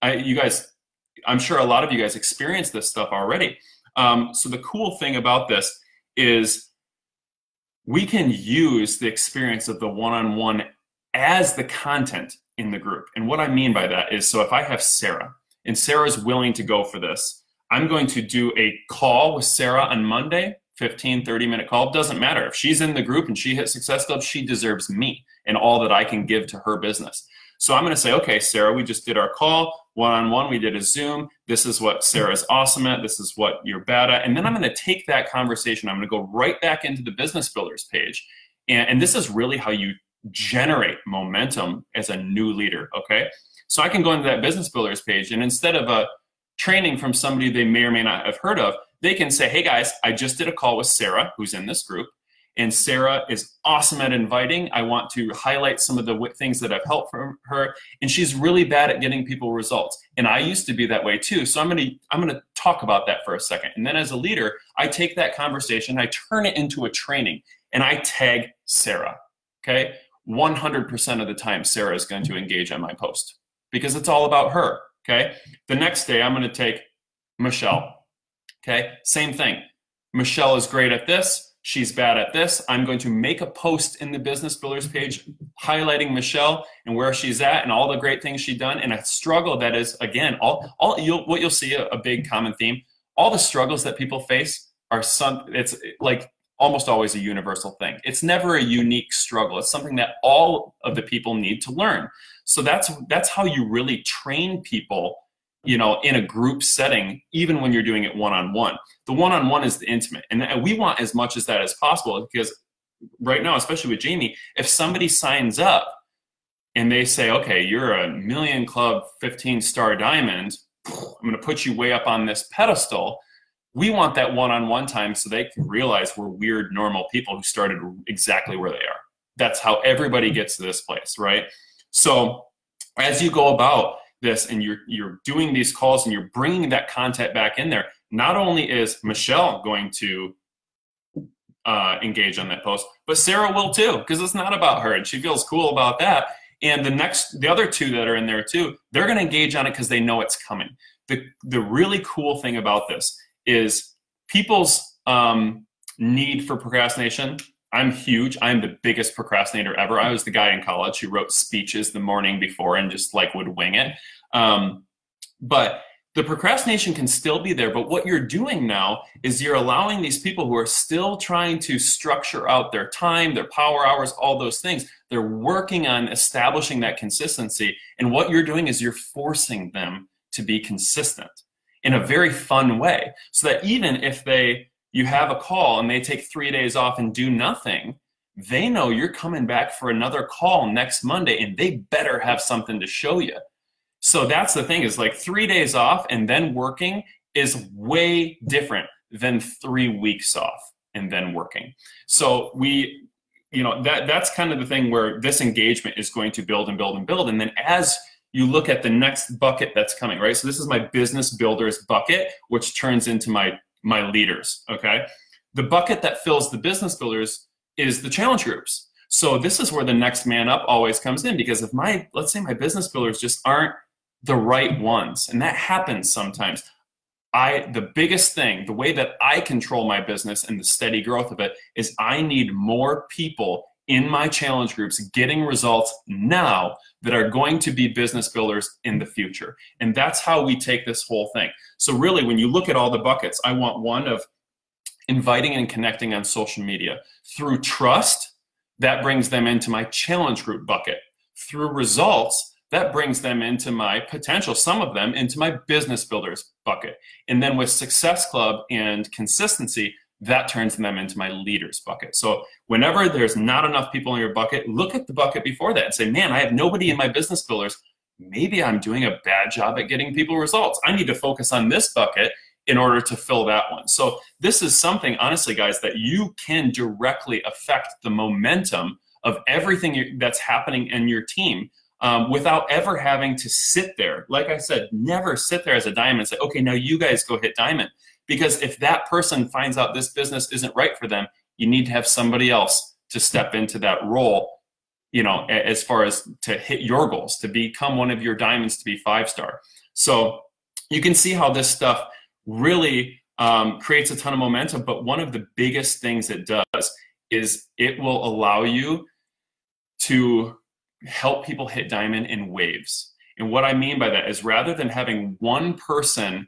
You guys, I'm sure a lot of you guys experience this stuff already. So the cool thing about this is we can use the experience of the one-on-one as the content in the group. And what I mean by that is, so if I have Sarah, and Sarah's willing to go for this, I'm going to do a call with Sarah on Monday, 15, 30-minute call. Doesn't matter. If she's in the group and she hits Success Club, she deserves me and all that I can give to her business. So I'm going to say, okay, Sarah, we just did our call, one-on-one, we did a Zoom. This is what Sarah's awesome at. This is what you're bad at. And then I'm going to take that conversation. I'm going to go right back into the Business Builders page. And this is really how you generate momentum as a new leader, okay? So I can go into that Business Builders page, and instead of training from somebody they may or may not have heard of, they can say, hey guys, I just did a call with Sarah, who's in this group, and Sarah is awesome at inviting. I want to highlight some of the things that have helped from her, and she's really bad at getting people results. And I used to be that way too. So I'm gonna talk about that for a second. And then as a leader, I take that conversation, I turn it into a training, and I tag Sarah, okay? 100% of the time, Sarah is going to engage on my post because it's all about her, okay? The next day, I'm gonna take Michelle, okay? Same thing. Michelle is great at this. She's bad at this. I'm going to make a post in the Business Builders page highlighting Michelle and where she's at and all the great things she's done. And a struggle that is, again, what you'll see a big common theme, all the struggles that people face are it's like almost always a universal thing. It's never a unique struggle. It's something that all of the people need to learn. So that's how you really train people, you know, in a group setting, even when you're doing it one-on-one. The one-on-one is the intimate. And we want as much as that as possible, because right now, especially with Jamie, if somebody signs up and they say, okay, you're a Million Club 15-star diamond, I'm gonna put you way up on this pedestal. We want that one-on-one time so they can realize we're weird, normal people who started exactly where they are. That's how everybody gets to this place, right? So as you go about this and you're doing these calls and you're bringing that content back in there, not only is Michelle going to engage on that post, but Sarah will too, because it's not about her and she feels cool about that. And the other two that are in there too, they're going to engage on it because they know it's coming. The really cool thing about this is people's need for procrastination. I'm huge. I'm the biggest procrastinator ever. I was the guy in college who wrote speeches the morning before and just like would wing it. But the procrastination can still be there. But what you're doing now is you're allowing these people who are still trying to structure out their time, their power hours, all those things. They're working on establishing that consistency. And what you're doing is you're forcing them to be consistent in a very fun way. So that even if you have a call and they take 3 days off and do nothing, they know you're coming back for another call next Monday and they better have something to show you. So that's the thing, is like 3 days off and then working is way different than 3 weeks off and then working. So that's kind of the thing where this engagement is going to build and build and build. And then as you look at the next bucket that's coming, right? So this is my business builders bucket, which turns into my leaders, okay? The bucket that fills the business builders is the challenge groups. So this is where the next man up always comes in, because if let's say my business builders just aren't the right ones, and that happens sometimes, the biggest thing, the way that I control my business and the steady growth of it is I need more people in my challenge groups getting results now that are going to be business builders in the future. And that's how we take this whole thing. So really, when you look at all the buckets, I want one of inviting and connecting on social media. Through trust, that brings them into my challenge group bucket. Through results, that brings them into my potential, some of them into my business builders bucket. And then with Success Club and consistency, that turns them into my leaders bucket. So whenever there's not enough people in your bucket, look at the bucket before that and say, man, I have nobody in my business builders. Maybe I'm doing a bad job at getting people results. I need to focus on this bucket in order to fill that one. So this is something, honestly, guys, that you can directly affect the momentum of everything that's happening in your team without ever having to sit there. Like I said, never sit there as a diamond and say, okay, now you guys go hit diamond. Because if that person finds out this business isn't right for them, you need to have somebody else to step into that role, you know, as far as to hit your goals, to become one of your diamonds, to be 5-star. So you can see how this stuff really creates a ton of momentum. But one of the biggest things it does is it will allow you to help people hit diamond in waves. And what I mean by that is, rather than having one person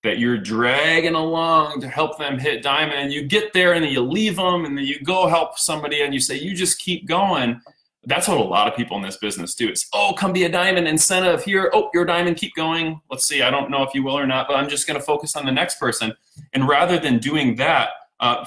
that you're dragging along to help them hit diamond, and you get there and then you leave them and then you go help somebody and you say, you just keep going. That's what a lot of people in this business do. It's, oh, come be a diamond, incentive here. Oh, you're a diamond, keep going. Let's see, I don't know if you will or not, but I'm just gonna focus on the next person. And rather than doing that,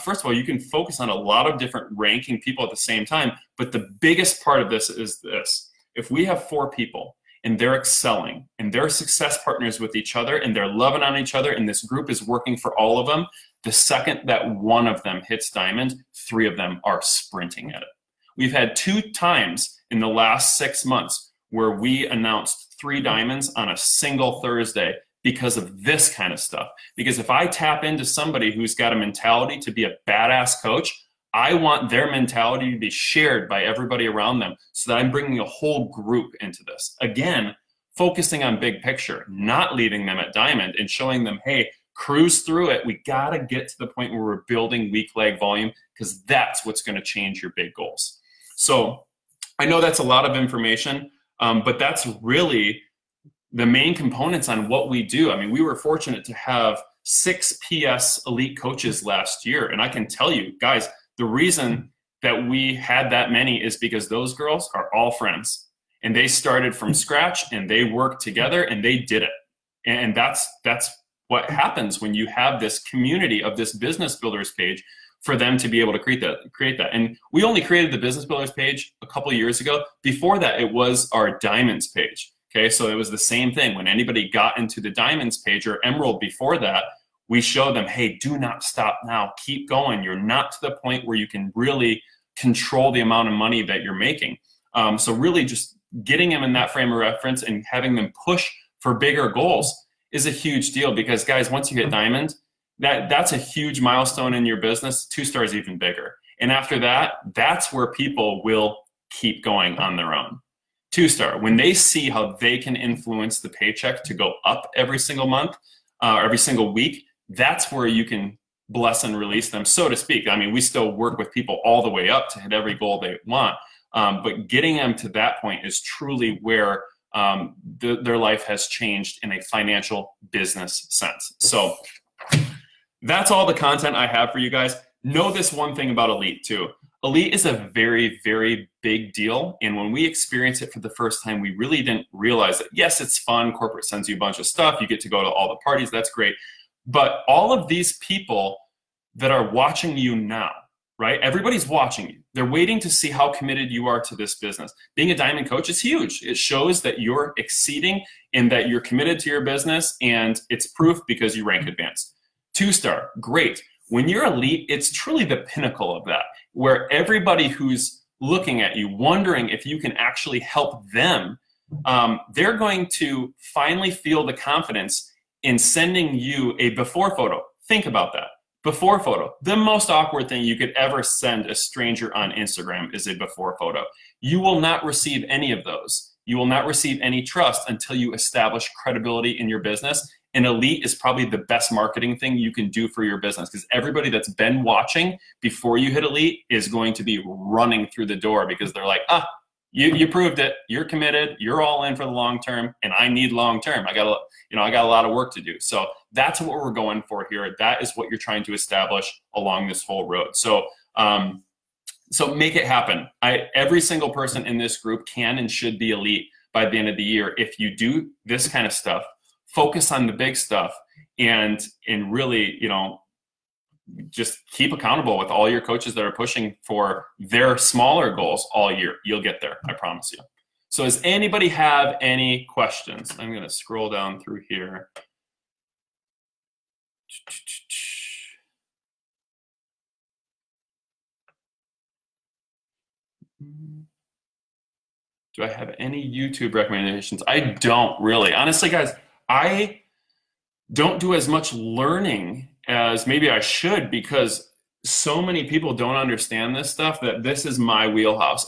first of all, you can focus on a lot of different ranking people at the same time, but the biggest part of this is this. If we have 4 people and they're excelling and they're success partners with each other and they're loving on each other and this group is working for all of them, the second that one of them hits diamond, 3 of them are sprinting at it. We've had 2 times in the last 6 months where we announced 3 diamonds on a single Thursday because of this kind of stuff. Because if I tap into somebody who's got a mentality to be a badass coach, I want their mentality to be shared by everybody around them so that I'm bringing a whole group into this. Again, focusing on big picture, not leaving them at diamond and showing them, hey, cruise through it. We got to get to the point where we're building weak leg volume because that's what's going to change your big goals. So I know that's a lot of information, but that's really the main components on what we do. I mean, we were fortunate to have 6 PS elite coaches last year. And I can tell you guys, the reason that we had that many is because those girls are all friends and they started from scratch and they worked together and they did it. And that's what happens when you have this community of this business builders page for them to be able to create that. And we only created the business builders page a couple of years ago. Before that, it was our diamonds page. Okay, so it was the same thing. When anybody got into the diamonds page or emerald before that, we show them, hey, do not stop now. Keep going. You're not to the point where you can really control the amount of money that you're making. So really just getting them in that frame of reference and having them push for bigger goals is a huge deal because, guys, once you hit diamond, that's a huge milestone in your business. 2-star is even bigger. And after that, that's where people will keep going on their own. 2-star, when they see how they can influence the paycheck to go up every single month or every single week, that's where you can bless and release them, so to speak. I mean, we still work with people all the way up to hit every goal they want, but getting them to that point is truly where their life has changed in a financial business sense. So that's all the content I have for you guys. Know this one thing about Elite too. Elite is a very, very big deal. And when we experience it for the first time, we really didn't realize that, yes, it's fun. Corporate sends you a bunch of stuff. You get to go to all the parties. That's great. But all of these people that are watching you now, right? Everybody's watching you. They're waiting to see how committed you are to this business. Being a diamond coach is huge. It shows that you're exceeding and that you're committed to your business, and it's proof because you rank advanced. 2-star, great. When you're elite, it's truly the pinnacle of that, where everybody who's looking at you, wondering if you can actually help them, they're going to finally feel the confidence in sending you a before photo. Think about that. Before photo. The most awkward thing you could ever send a stranger on Instagram is a before photo. You will not receive any of those. You will not receive any trust until you establish credibility in your business. And Elite is probably the best marketing thing you can do for your business because everybody that's been watching before you hit Elite is going to be running through the door because they're like, you proved it. You're committed. You're all in for the long term, and I need long term. I got a lot of work to do. So that's what we're going for here. That is what you're trying to establish along this whole road. So so make it happen. Every single person in this group can and should be elite by the end of the year if you do this kind of stuff. Focus on the big stuff and really, just keep accountable with all your coaches that are pushing for their smaller goals all year. You'll get there, I promise you. So does anybody have any questions? I'm going to scroll down through here. Do I have any YouTube recommendations? I don't really. Honestly, guys, I don't do as much learning as maybe I should because so many people don't understand this stuff that this is my wheelhouse.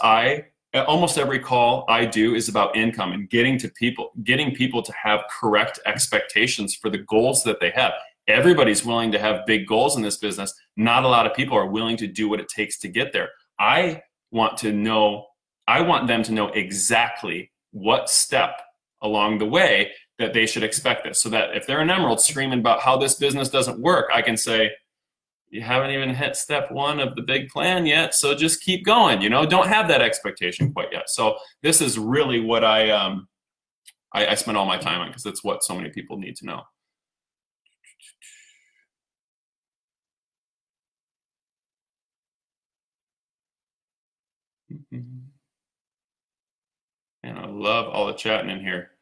Almost every call I do is about income and getting people to have correct expectations for the goals that they have. Everybody's willing to have big goals in this business. Not a lot of people are willing to do what it takes to get there. I want them to know exactly what step along the way that they should expect this, so that if they're an emerald screaming about how this business doesn't work, I can say, you haven't even hit step 1 of the big plan yet, so just keep going. Don't have that expectation quite yet. So this is really what I spend all my time on because it's what so many people need to know. And I love all the chatting in here.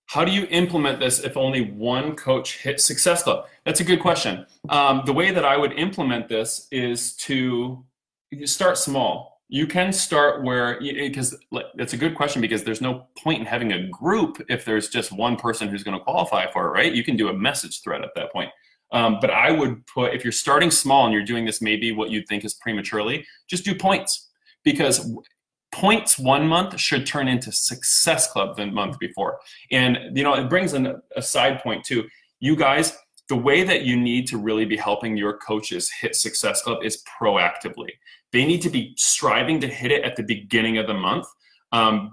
How do you implement this if only one coach hits Success Club? That's a good question. The way that I would implement this is to start small. You can start where, because that's a good question, because there's no point in having a group if there's just one person who's going to qualify for it, right? You can do a message thread at that point. But I would put, if you're starting small and you're doing this maybe what you'd think is prematurely, just do points, because points one month should turn into Success Club the month before. And it brings in a side point too. You guys, the way that you need to really be helping your coaches hit Success Club is proactively. They need to be striving to hit it at the beginning of the month,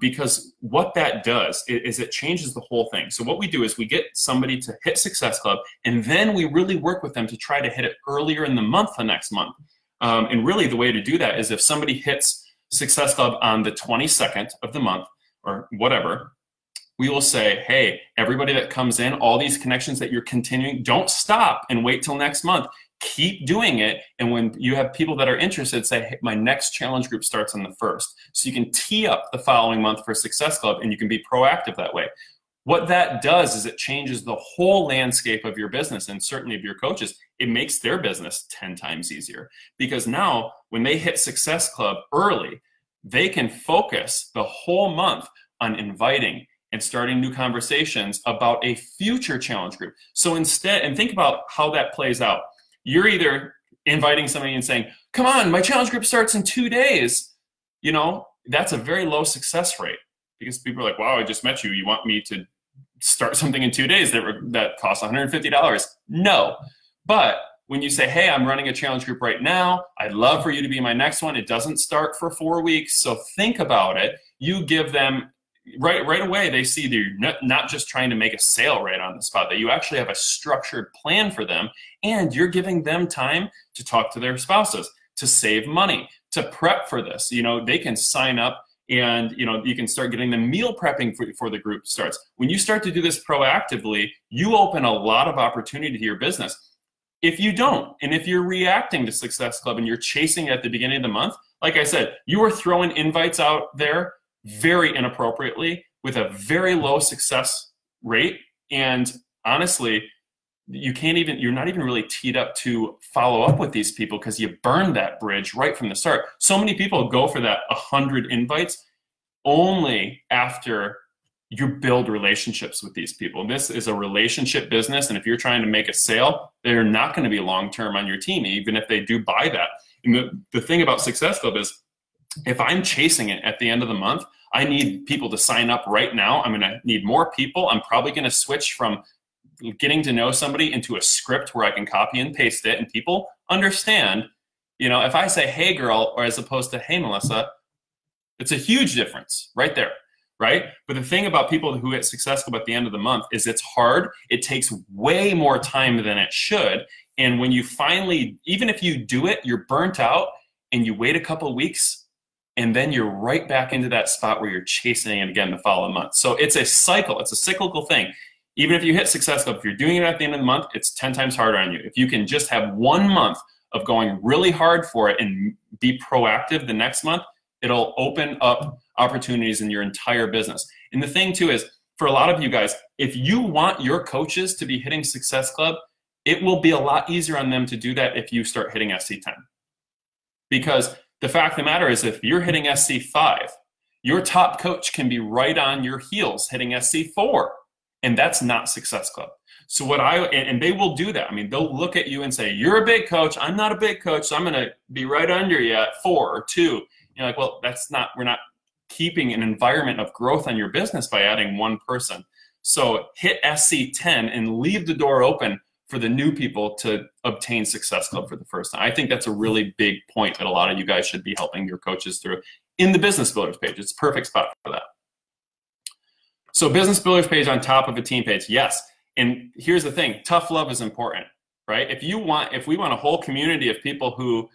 because what that does is it changes the whole thing. So what we do is we get somebody to hit Success Club, and then we really work with them to try to hit it earlier in the month the next month. And really the way to do that is if somebody hits Success Club on the 22nd of the month or whatever, we will say, hey, everybody that comes in, all these connections that you're continuing, don't stop and wait till next month. Keep doing it. And when you have people that are interested, say, hey, my next challenge group starts on the 1st. So you can tee up the following month for Success Club, and you can be proactive that way. What that does is it changes the whole landscape of your business, and certainly of your coaches. It makes their business 10 times easier, because now when they hit Success Club early, they can focus the whole month on inviting and starting new conversations about a future challenge group. So instead, and think about how that plays out. You're either inviting somebody and saying, come on, my challenge group starts in 2 days. That's a very low success rate, because people are like, wow, I just met you. You want me to start something in 2 days that costs $150? No. But when you say, hey, I'm running a challenge group right now, I'd love for you to be my next one. It doesn't start for 4 weeks, so think about it. You give them, right away, they see that you're not just trying to make a sale right on the spot, that you actually have a structured plan for them, and you're giving them time to talk to their spouses, to save money, to prep for this. They can sign up, and you can start getting them meal prepping before the group starts. When you start to do this proactively, you open a lot of opportunity to your business. If you don't, and if you're reacting to Success Club and you're chasing it at the beginning of the month, like I said, you are throwing invites out there very inappropriately with a very low success rate. And honestly, you're not even really teed up to follow up with these people, because you burned that bridge right from the start. So many people go for that 100 invites only after you build relationships with these people. This is a relationship business, and if you're trying to make a sale, they're not going to be long-term on your team, even if they do buy that. And the thing about Success Club is, if I'm chasing it at the end of the month, I need people to sign up right now. I'm going to need more people. I'm probably going to switch from getting to know somebody into a script where I can copy and paste it, and people understand, if I say, hey girl, or as opposed to, hey Melissa, it's a huge difference right there. Right? But the thing about people who hit Success Club at the end of the month is it's hard. It takes way more time than it should. And when you finally, even if you do it, you're burnt out, and you wait a couple of weeks, and then you're right back into that spot where you're chasing it again the following month. So it's a cycle. It's a cyclical thing. Even if you hit Success Club, if you're doing it at the end of the month, it's 10 times harder on you. If you can just have 1 month of going really hard for it and be proactive the next month, it'll open up opportunities in your entire business. And the thing too is, for a lot of you guys, if you want your coaches to be hitting Success Club, it will be a lot easier on them to do that if you start hitting SC10. Because the fact of the matter is, if you're hitting SC5, your top coach can be right on your heels hitting SC4, and that's not Success Club. So and they will do that. I mean, they'll look at you and say, you're a big coach, I'm not a big coach, so I'm gonna be right under you at 4 or 2. You're like, well, we're not keeping an environment of growth on your business by adding one person. So hit SC10 and leave the door open for the new people to obtain Success Club for the first time. I think that's a really big point that a lot of you guys should be helping your coaches through in the Business Builders page. It's a perfect spot for that. So Business Builders page on top of a team page, yes. And here's the thing, tough love is important, right? If we want a whole community of people who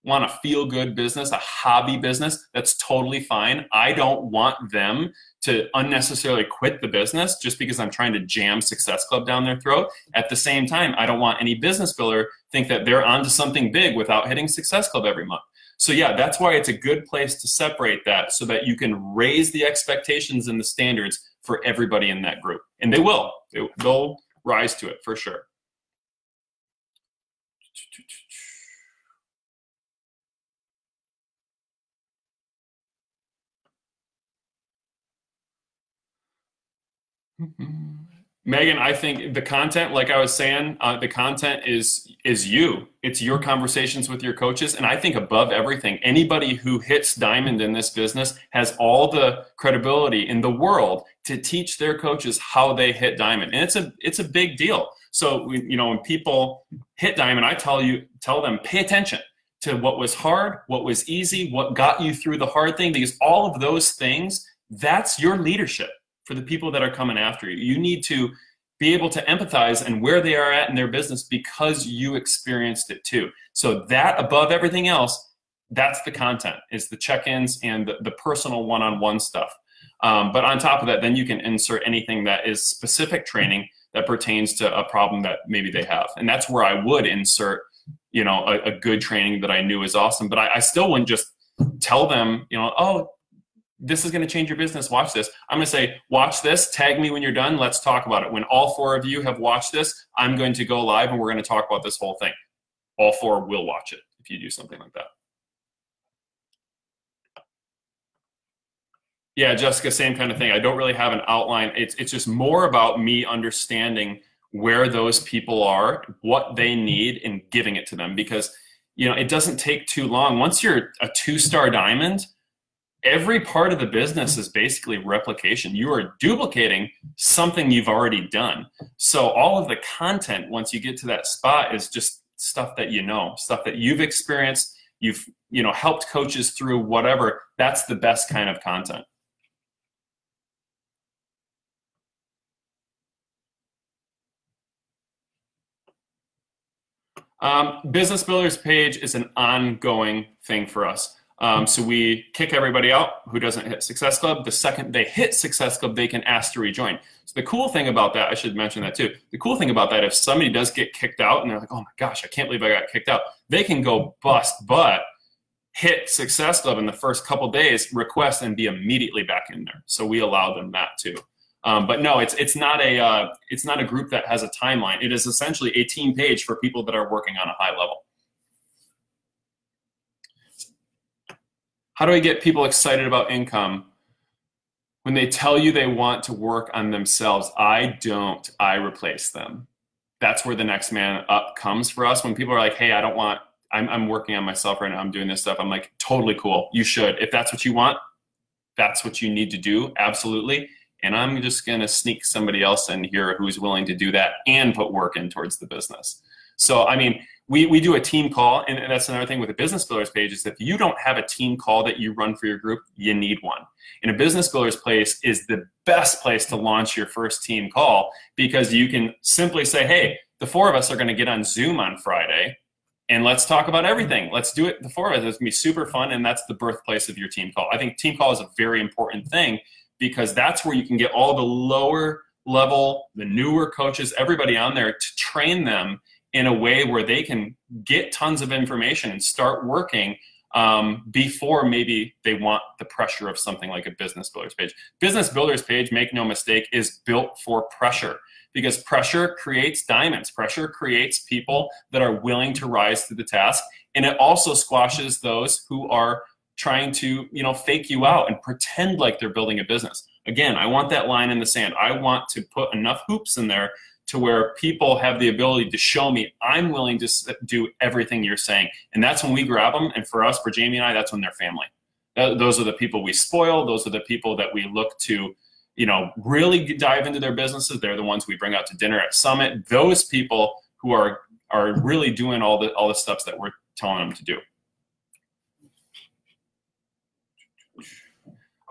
want a feel-good business, a hobby business, that's totally fine. I don't want them to unnecessarily quit the business just because I'm trying to jam Success Club down their throat. At the same time, I don't want any business builder think that they're onto something big without hitting Success Club every month. So yeah, that's why it's a good place to separate that so that you can raise the expectations and the standards for everybody in that group. And they will. They'll rise to it for sure. Megan, I think the content, like I was saying, the content is you. It's your conversations with your coaches. And I think above everything, anybody who hits diamond in this business has all the credibility in the world to teach their coaches how they hit diamond. And it's a big deal. So when people hit diamond, I tell them, pay attention to what was hard, what was easy, what got you through the hard thing, because all of those things, that's your leadership. For the people that are coming after you, you need to be able to empathize and where they are at in their business because you experienced it too. So that above everything else, that's the content, is the check-ins and the personal one-on-one stuff. But on top of that, then you can insert anything that is specific training that pertains to a problem that maybe they have. And that's where I would insert, a good training that I knew is awesome. But I still wouldn't just tell them, oh, this is going to change your business. Watch this. I'm going to say, watch this. Tag me when you're done. Let's talk about it. When all 4 of you have watched this, I'm going to go live and we're going to talk about this whole thing. All 4 will watch it if you do something like that. Yeah, Jessica, same kind of thing. I don't really have an outline. It's just more about me understanding where those people are, what they need, and giving it to them. Because, it doesn't take too long. Once you're a 2-star diamond, every part of the business is basically replication. You are duplicating something you've already done. So all of the content, once you get to that spot, is just stuff that stuff that you've experienced, you've helped coaches through, whatever. That's the best kind of content. Business Builders page is an ongoing thing for us. So we kick everybody out who doesn't hit Success Club. The second they hit Success Club, they can ask to rejoin. So the cool thing about that, I should mention that too. The cool thing about that, if somebody does get kicked out and they're like, oh my gosh, I can't believe I got kicked out, they can go bust butt, hit Success Club in the first couple days, request, and be immediately back in there. So we allow them that too. But no, it's not a group that has a timeline. It is essentially a team page for people that are working on a high level. How do I get people excited about income when they tell you they want to work on themselves? I don't. I replace them. That's where the next man up comes for us. When people are like, hey, I'm working on myself right now, I'm doing this stuff. I'm like, totally cool. You should. If that's what you want, that's what you need to do. Absolutely. And I'm just going to sneak somebody else in here who's willing to do that and put work in towards the business. So, I mean, we do a team call, and that's another thing with the Business Builders page is if you don't have a team call that you run for your group, you need one. And a Business Builders place is the best place to launch your first team call because you can simply say, hey, the 4 of us are going to get on Zoom on Friday, and let's talk about everything. Let's do it, the 4 of us. It's going to be super fun, and that's the birthplace of your team call. I think team call is a very important thing because that's where you can get all the lower level, the newer coaches, everybody on there to train them in a way where they can get tons of information and start working before maybe they want the pressure of something like a Business Builders page. Business Builders page, make no mistake, is built for pressure because pressure creates diamonds. Pressure creates people that are willing to rise to the task, and it also squashes those who are trying to fake you out and pretend like they're building a business. Again, I want that line in the sand. I want to put enough hoops in there to where people have the ability to show me I'm willing to do everything you're saying. And that's when we grab them. And for us, for Jamie and I, that's when they're family. Those are the people we spoil. Those are the people that we look to, really dive into their businesses. They're the ones we bring out to dinner at Summit. Those people who are really doing all the steps that we're telling them to do.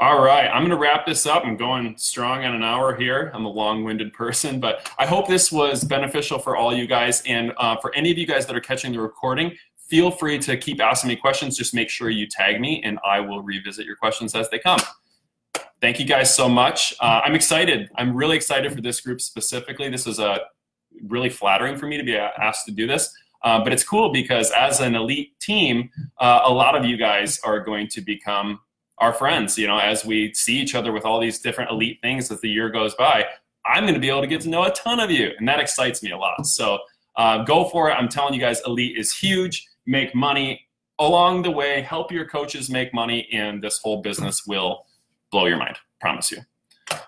All right, I'm going to wrap this up. I'm going strong on an hour here. I'm a long-winded person, but I hope this was beneficial for all you guys. And for any of you guys that are catching the recording, feel free to keep asking me questions. Just make sure you tag me, and I will revisit your questions as they come. Thank you guys so much. I'm excited. I'm really excited for this group specifically. This is really flattering for me to be asked to do this. But it's cool because as an elite team, a lot of you guys are going to become our friends. You know, as we see each other with all these different elite things as the year goes by, I'm going to be able to get to know a ton of you, and that excites me a lot. So go for it. I'm telling you guys, elite is huge. Make money along the way. Help your coaches make money, and this whole business will blow your mind. Promise you.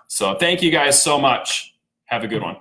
So thank you guys so much. Have a good one.